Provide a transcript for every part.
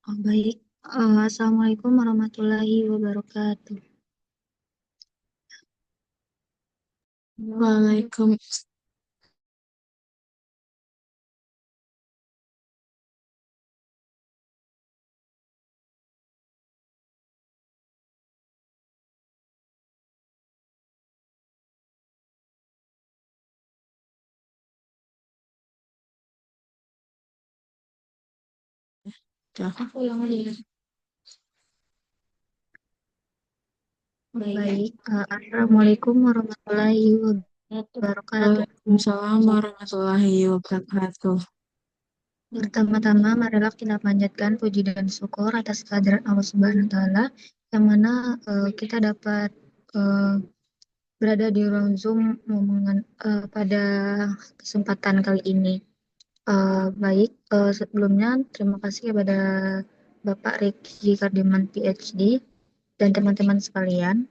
Oh, baik. Assalamualaikum warahmatullahi wabarakatuh. Waalaikumsalam. Aku pulang aja ya. Baik. Assalamualaikum warahmatullahi wabarakatuh. Waalaikumsalam warahmatullahi wabarakatuh. Pertama-tama, marilah kita panjatkan puji dan syukur atas kehadiran Allah Subhanahu wa Ta'ala, yang mana kita dapat eh, berada di ruang Zoom pada kesempatan kali ini. Baik, sebelumnya terima kasih kepada Bapak Reki Kardiman PhD dan teman-teman sekalian.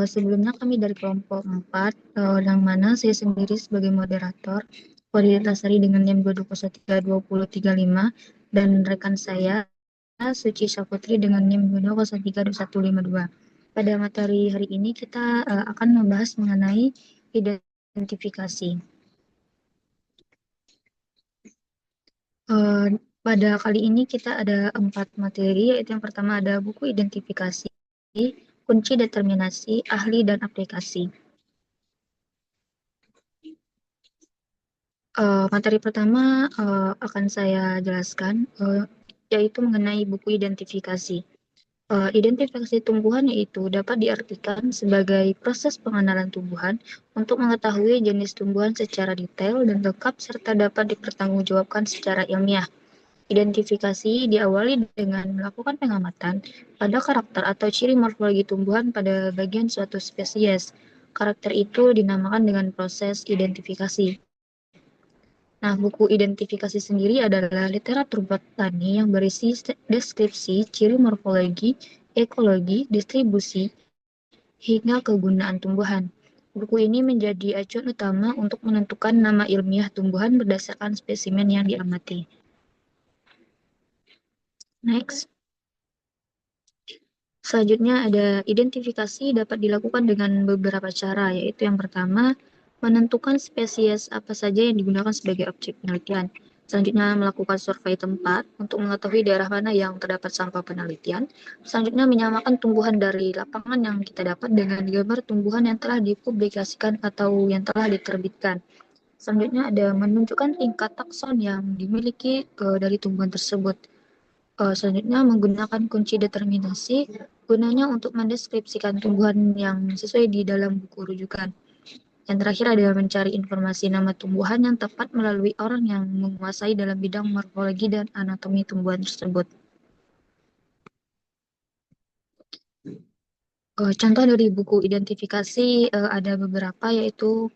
Sebelumnya kami dari kelompok 4, yang mana saya sendiri sebagai moderator, Kodidasari dengan NIM 2213235, dan rekan saya, Suci Saputri dengan NIM 201325152. Pada materi hari ini kita akan membahas mengenai identifikasi. Eh, Pada kali ini kita ada 4 materi, yaitu yang pertama ada buku identifikasi, kunci determinasi, ahli, dan aplikasi. Materi pertama akan saya jelaskan, yaitu mengenai buku identifikasi. Identifikasi tumbuhan yaitu dapat diartikan sebagai proses pengenalan tumbuhan untuk mengetahui jenis tumbuhan secara detail dan lengkap serta dapat dipertanggungjawabkan secara ilmiah. Identifikasi diawali dengan melakukan pengamatan pada karakter atau ciri morfologi tumbuhan pada bagian suatu spesies. Karakter itu dinamakan dengan proses identifikasi. Nah, buku identifikasi sendiri adalah literatur botani yang berisi deskripsi, ciri morfologi, ekologi, distribusi, hingga kegunaan tumbuhan. Buku ini menjadi acuan utama untuk menentukan nama ilmiah tumbuhan berdasarkan spesimen yang diamati. Next. Selanjutnya ada identifikasi dapat dilakukan dengan beberapa cara, yaitu yang pertama, menentukan spesies apa saja yang digunakan sebagai objek penelitian. Selanjutnya melakukan survei tempat untuk mengetahui daerah mana yang terdapat sampah penelitian. Selanjutnya menyamakan tumbuhan dari lapangan yang kita dapat dengan gambar tumbuhan yang telah dipublikasikan atau yang telah diterbitkan. Selanjutnya ada menunjukkan tingkat takson yang dimiliki dari tumbuhan tersebut. Selanjutnya menggunakan kunci determinasi gunanya untuk mendeskripsikan tumbuhan yang sesuai di dalam buku rujukan. Yang terakhir ada mencari informasi nama tumbuhan yang tepat melalui orang yang menguasai dalam bidang morfologi dan anatomi tumbuhan tersebut. Contoh dari buku identifikasi ada beberapa, yaitu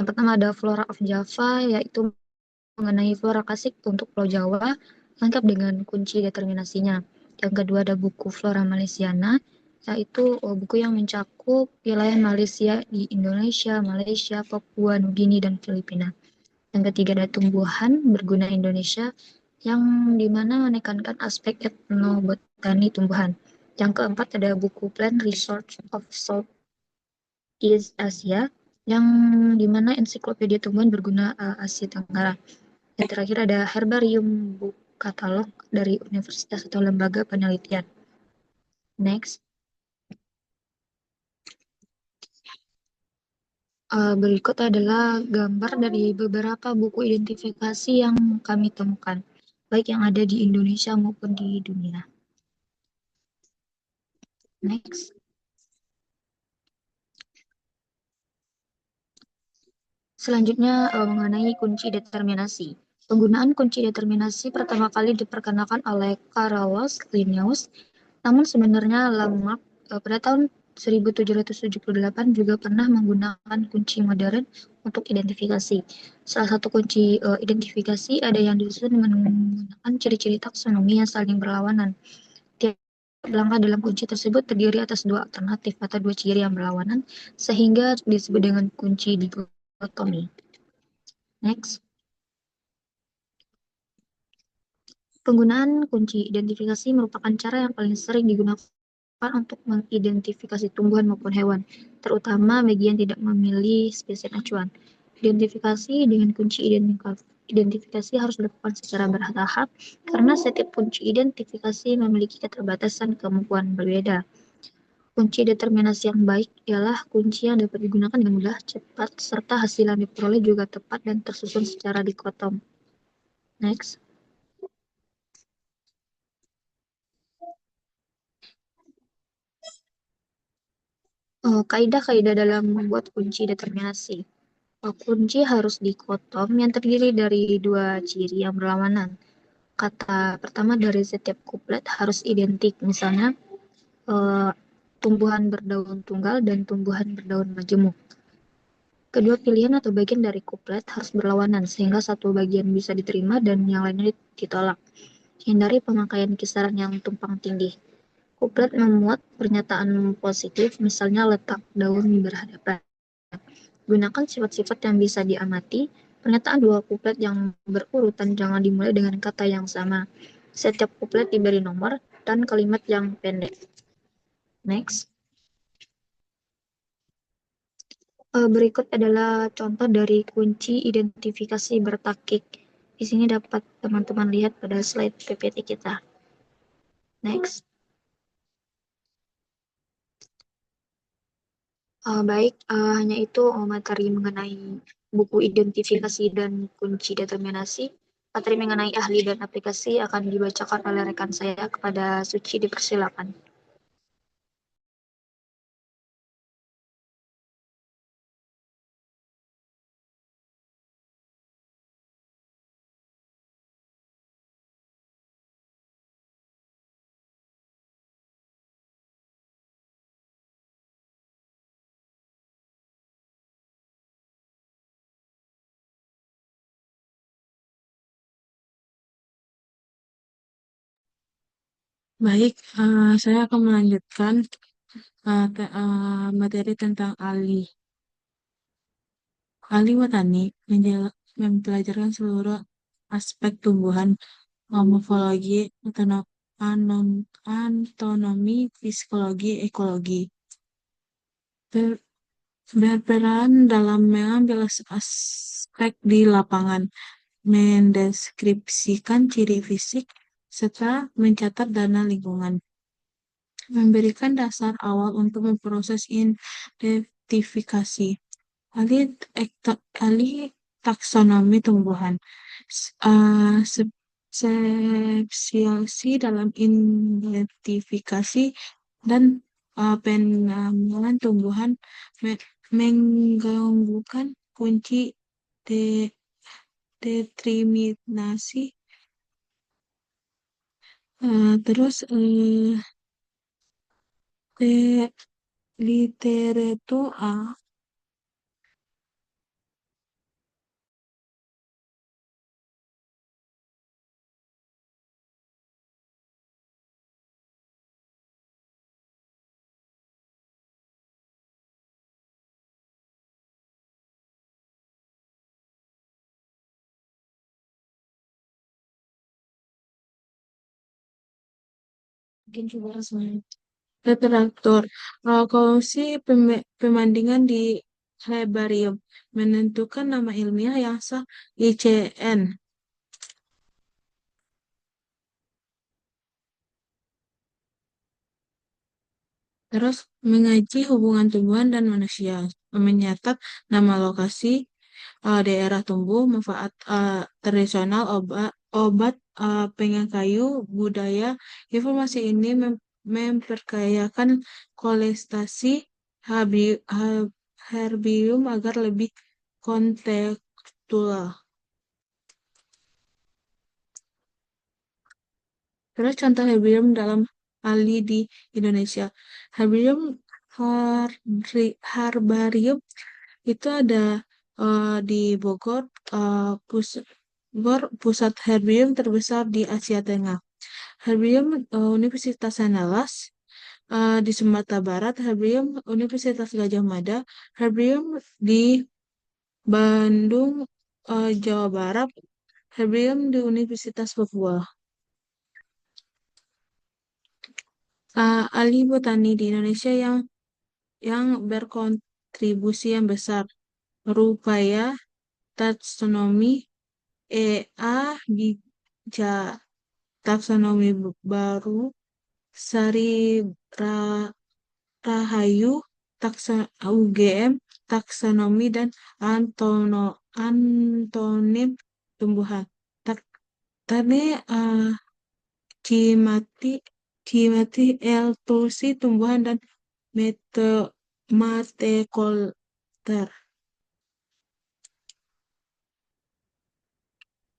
yang pertama ada Flora of Java, yaitu mengenai flora klasik untuk Pulau Jawa, lengkap dengan kunci determinasinya. Yang kedua ada buku Flora Malaysiana, yaitu buku yang mencakup wilayah Malaysia di Indonesia, Malaysia, Papua, Nugini, dan Filipina. Yang ketiga ada Tumbuhan Berguna Indonesia, yang dimana menekankan aspek etnobotani tumbuhan. Yang keempat ada buku Plant Research of Southeast Asia, yang dimana ensiklopedia tumbuhan berguna Asia Tenggara. Yang terakhir ada Herbarium Book Katalog dari universitas atau lembaga penelitian. Next. Berikut adalah gambar dari beberapa buku identifikasi yang kami temukan, baik yang ada di Indonesia maupun di dunia. Next. Selanjutnya mengenai kunci determinasi. Penggunaan kunci determinasi pertama kali diperkenalkan oleh Carolus Linnaeus, namun sebenarnya Lamarck pada tahun 1778 juga pernah menggunakan kunci modern untuk identifikasi. Salah satu kunci identifikasi ada yang disusun dengan menggunakan ciri-ciri taksonomi yang saling berlawanan. Tiap langkah dalam kunci tersebut terdiri atas dua alternatif atau dua ciri yang berlawanan, sehingga disebut dengan kunci dikotomi. Next. Penggunaan kunci identifikasi merupakan cara yang paling sering digunakan untuk mengidentifikasi tumbuhan maupun hewan, terutama bagi yang tidak memilih spesies acuan. Identifikasi dengan kunci identifikasi harus dilakukan secara bertahap karena setiap kunci identifikasi memiliki keterbatasan kemampuan berbeda. Kunci determinasi yang baik ialah kunci yang dapat digunakan dengan mudah, cepat, serta hasil yang diperoleh juga tepat dan tersusun secara dikotom. Next. Kaidah-kaidah dalam membuat kunci determinasi. Kunci harus dikotom yang terdiri dari dua ciri yang berlawanan. Kata pertama dari setiap kuplet harus identik, misalnya eh, tumbuhan berdaun tunggal dan tumbuhan berdaun majemuk. Kedua pilihan atau bagian dari kuplet harus berlawanan sehingga satu bagian bisa diterima dan yang lainnya ditolak. Hindari pemakaian kisaran yang tumpang tindih. Kuplet memuat pernyataan positif, misalnya letak daun berhadapan. Gunakan sifat-sifat yang bisa diamati. Pernyataan dua kuplet yang berurutan jangan dimulai dengan kata yang sama. Setiap kuplet diberi nomor dan kalimat yang pendek. Next. Berikut adalah contoh dari kunci identifikasi bertakik. Di sini dapat teman-teman lihat pada slide PPT kita. Next. Baik, hanya itu materi mengenai buku identifikasi dan kunci determinasi. Materi mengenai ahli dan aplikasi akan dibacakan oleh rekan saya kepada Suci, dipersilakan. Baik, saya akan melanjutkan materi tentang alih. Alih Watani mempelajarkan seluruh aspek tumbuhan, morfologi, anatomi, psikologi, ekologi. Berperan dalam mengambil aspek di lapangan, mendeskripsikan ciri fisik, serta mencatat dana lingkungan. Memberikan dasar awal untuk memproses identifikasi. Alih, alih taksonomi tumbuhan. Spesiasi dalam identifikasi dan penampilan tumbuhan menggabungkan kunci de- determinasi. Terus de- literatur A. Mungkin coba rasanya. Literatur. Kongsi pembandingan di herbarium menentukan nama ilmiah yang sah ICN. Terus mengaji hubungan tumbuhan dan manusia, menyatat nama lokasi, daerah tumbuh, manfaat tradisional, obat, pengakayu, budaya. Informasi ini memperkayakan kolestasi herbium agar lebih kontekstual. Terus contoh herbium dalam ahli di Indonesia. Herbium herbarium itu ada di Bogor, pusat herbium terbesar di Asia Tengah. Herbium Universitas Andalas di Sumatera Barat, Herbium Universitas Gajah Mada, Herbium di Bandung, Jawa Barat, Herbium di Universitas Papua. ahli botani di Indonesia yang berkontribusi yang besar. Rupaya taksonomi EA Bija taksonomi baru Sari Ra- Rahayu UGM taksonomi dan antonim tumbuhan. Tak tadi Cimati Cimati L tulsi tumbuhan dan matekolter.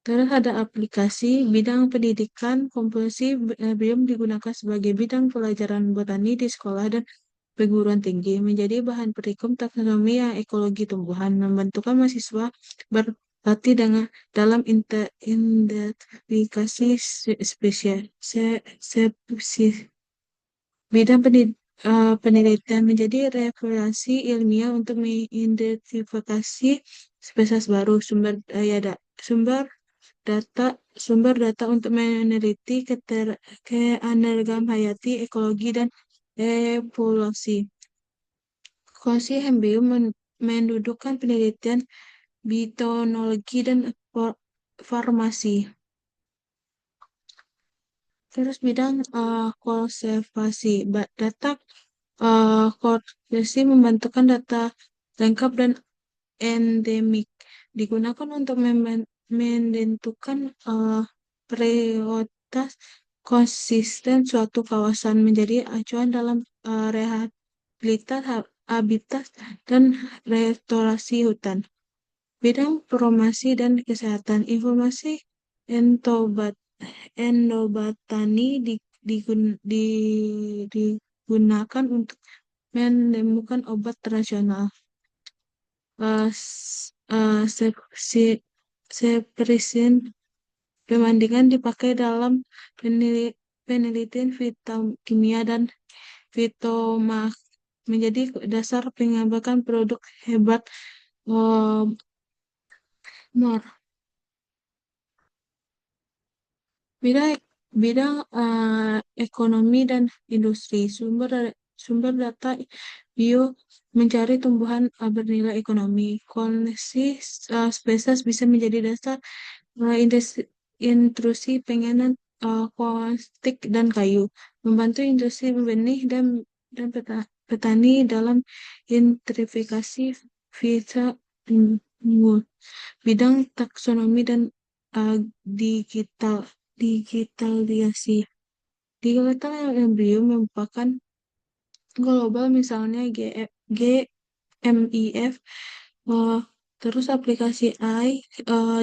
Terus ada aplikasi bidang pendidikan komposisi belum digunakan sebagai bidang pelajaran botani di sekolah dan perguruan tinggi menjadi bahan perikum taksonomi yang ekologi tumbuhan membentukkan mahasiswa berlatih dengan dalam identifikasi spesies bidang penelitian menjadi referensi ilmiah untuk mengidentifikasi spesies baru data sumber data untuk meneliti keanekaragaman hayati, ekologi, dan evolusi. Kosi Hembiu mendudukkan penelitian bioteknologi dan farmasi. Terus bidang konservasi data konservasi membentukkan data lengkap dan endemik digunakan untuk menentukan prioritas konsisten suatu kawasan menjadi acuan dalam rehabilitasi habitat dan restorasi hutan. Bidang promosi dan kesehatan informasi entobat endobatani digunakan untuk menemukan obat tradisional. Seprisin perbandingan dipakai dalam penelitian fitomkimia dan fitomak menjadi dasar pengembangan produk hebat Mor. Bidang bidang ekonomi dan industri sumber data bio mencari tumbuhan bernilai ekonomi. Koleksi spesies bisa menjadi dasar intrusi penganan kosmetik dan kayu, membantu industri benih dan petani dalam intensifikasi visa unggul. Bidang taksonomi dan uh, digital digitalisasi. Digital embrio merupakan global misalnya GMIF eh, terus aplikasi AI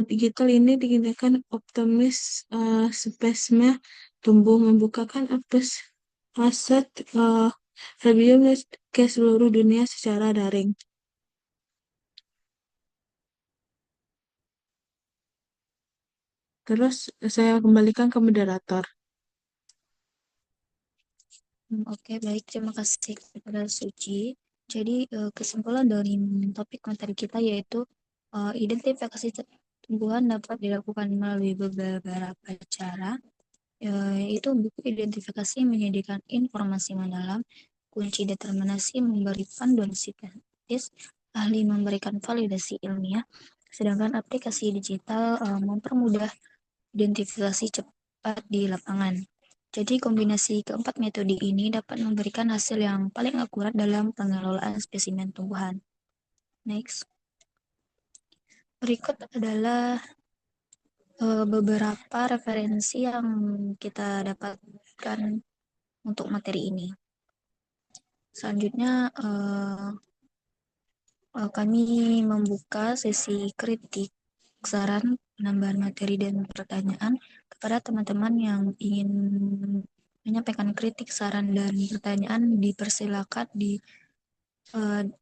digital ini digunakan optimis spesimen tumbuh membukakan akses aset embrio ke seluruh dunia secara daring. Terus saya kembalikan ke moderator. Oke, baik. Terima kasih kepada Suci. Jadi, kesimpulan dari topik materi kita yaitu identifikasi tumbuhan dapat dilakukan melalui beberapa cara, yaitu buku identifikasi menyediakan informasi mendalam, kunci determinasi memberi panduan sintetis, ahli memberikan validasi ilmiah, sedangkan aplikasi digital mempermudah identifikasi cepat di lapangan. Jadi kombinasi keempat metode ini dapat memberikan hasil yang paling akurat dalam pengelolaan spesimen tumbuhan. Next. Berikut adalah beberapa referensi yang kita dapatkan untuk materi ini. Selanjutnya kami membuka sesi kritik, saran, penambahan materi dan pertanyaan kepada teman-teman yang ingin menyampaikan kritik, saran, dan pertanyaan dipersilakan di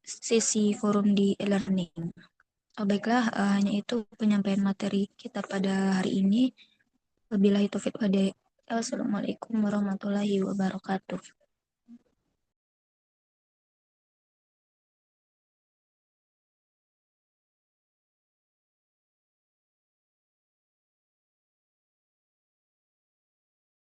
sesi forum di e-learning. Baiklah, hanya itu penyampaian materi kita pada hari ini. Wabillahi taufiq wal hidayah. Wassalamualaikum warahmatullahi wabarakatuh.